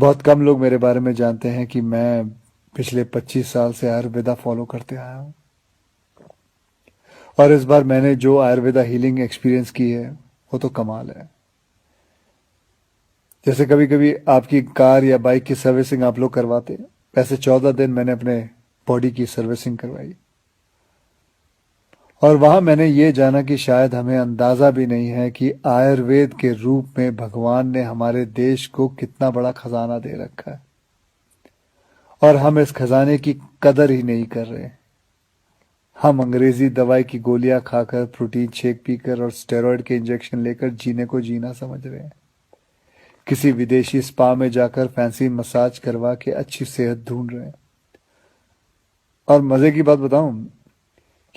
बहुत कम लोग मेरे बारे में जानते हैं कि मैं पिछले 25 साल से आयुर्वेदा फॉलो करते आया हूँ। और इस बार मैंने जो आयुर्वेदा हीलिंग एक्सपीरियंस की है वो तो कमाल है। जैसे कभी कभी आपकी कार या बाइक की सर्विसिंग आप लोग करवाते हैं, वैसे 14 दिन मैंने अपने बॉडी की सर्विसिंग करवाई। और वहां मैंने ये जाना कि शायद हमें अंदाजा भी नहीं है कि आयुर्वेद के रूप में भगवान ने हमारे देश को कितना बड़ा खजाना दे रखा है, और हम इस खजाने की कदर ही नहीं कर रहे। हम अंग्रेजी दवाई की गोलियां खाकर, प्रोटीन शेक पीकर और स्टेरॉयड के इंजेक्शन लेकर जीने को जीना समझ रहे हैं। किसी विदेशी स्पा में जाकर फैंसी मसाज करवा के अच्छी सेहत ढूंढ रहे हैं। और मजे की बात बताऊं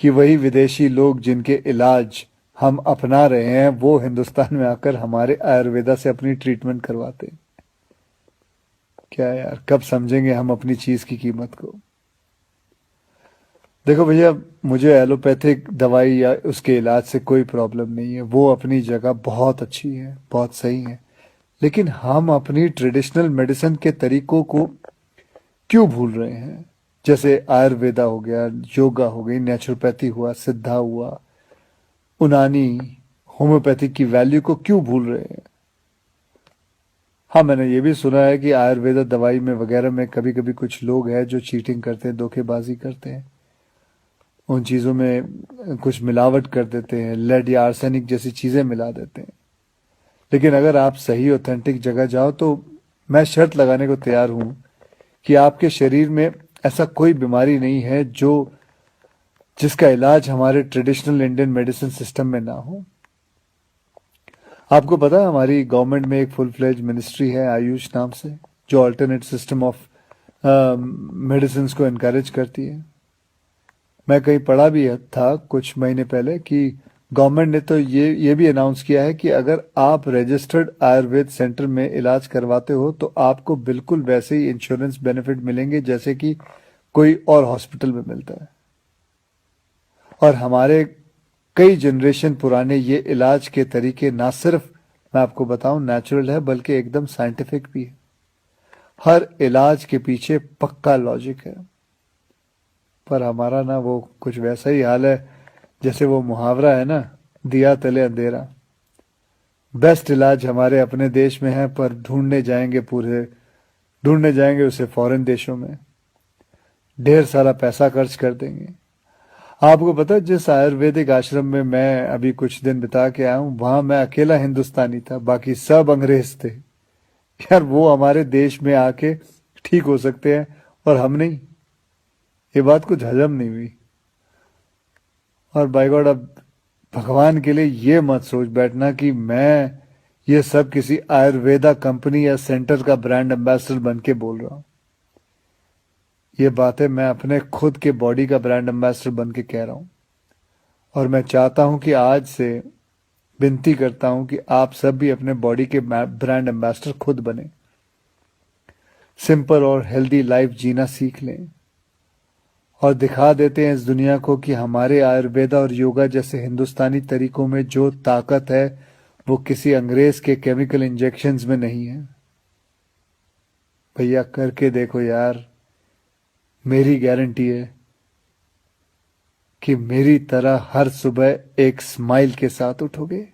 कि वही विदेशी लोग जिनके इलाज हम अपना रहे हैं, वो हिंदुस्तान में आकर हमारे आयुर्वेदा से अपनी ट्रीटमेंट करवाते हैं। क्या यार, कब समझेंगे हम अपनी चीज की कीमत को। देखो भैया, मुझे एलोपैथिक दवाई या उसके इलाज से कोई प्रॉब्लम नहीं है, वो अपनी जगह बहुत अच्छी है, बहुत सही है। लेकिन हम अपनी ट्रेडिशनल मेडिसिन के तरीकों को क्यों भूल रहे हैं? जैसे आयुर्वेदा हो गया, योगा हो गई, नेचुरोपैथी हुआ, सिद्धा हुआ, उनानी, होम्योपैथिक की वैल्यू को क्यों भूल रहे हैं? हाँ, मैंने ये भी सुना है कि आयुर्वेदा दवाई में वगैरह में कभी कभी कुछ लोग हैं जो चीटिंग करते हैं, धोखेबाजी करते हैं, उन चीज़ों में कुछ मिलावट कर देते हैं, लेड या आर्सेनिक जैसी चीज़ें मिला देते हैं। लेकिन अगर आप सही ऑथेंटिक जगह जाओ तो मैं शर्त लगाने को तैयार हूं कि आपके शरीर में ऐसा कोई बीमारी नहीं है जो जिसका इलाज हमारे ट्रेडिशनल इंडियन मेडिसिन सिस्टम में ना हो। आपको पता है हमारी गवर्नमेंट में एक फुल फ्लेज मिनिस्ट्री है आयुष नाम से, जो अल्टरनेट सिस्टम ऑफ मेडिसिन को इनकरेज करती है। मैं कहीं पढ़ा भी था कुछ महीने पहले कि गवर्नमेंट ने तो ये भी अनाउंस किया है कि अगर आप रजिस्टर्ड आयुर्वेद सेंटर में इलाज करवाते हो तो आपको बिल्कुल वैसे ही इंश्योरेंस बेनिफिट मिलेंगे जैसे कि कोई और हॉस्पिटल में मिलता है। और हमारे कई जनरेशन पुराने ये इलाज के तरीके ना सिर्फ, मैं आपको बताऊं, नेचुरल है, बल्कि एकदम साइंटिफिक भी है। हर इलाज के पीछे पक्का लॉजिक है। पर हमारा ना वो कुछ वैसा ही हाल है जैसे वो मुहावरा है ना, दिया तले अंधेरा। बेस्ट इलाज हमारे अपने देश में है, पर ढूंढने जाएंगे उसे फॉरेन देशों में, ढेर सारा पैसा खर्च कर देंगे। आपको पता है जिस आयुर्वेदिक आश्रम में मैं अभी कुछ दिन बिता के आया हूं, वहां मैं अकेला हिंदुस्तानी था, बाकी सब अंग्रेज थे। यार, वो हमारे देश में आके ठीक हो सकते हैं और हम नहीं। ये बात कुछ हजम नहीं हुई। और बाय गॉड, अब भगवान के लिए ये मत सोच बैठना कि मैं ये सब किसी आयुर्वेदा कंपनी या सेंटर का ब्रांड एम्बेसडर बन के बोल रहा हूं। ये बातें मैं अपने खुद के बॉडी का ब्रांड एम्बेसडर बन के कह रहा हूं। और मैं चाहता हूं कि आज से विनती करता हूं कि आप सब भी अपने बॉडी के ब्रांड एम्बेसडर खुद बने, सिंपल और हेल्दी लाइफ जीना सीख लें और दिखा देते हैं इस दुनिया को कि हमारे आयुर्वेदा और योगा जैसे हिंदुस्तानी तरीकों में जो ताकत है वो किसी अंग्रेज के केमिकल इंजेक्शंस में नहीं है। भैया, करके देखो यार, मेरी गारंटी है कि मेरी तरह हर सुबह एक स्माइल के साथ उठोगे।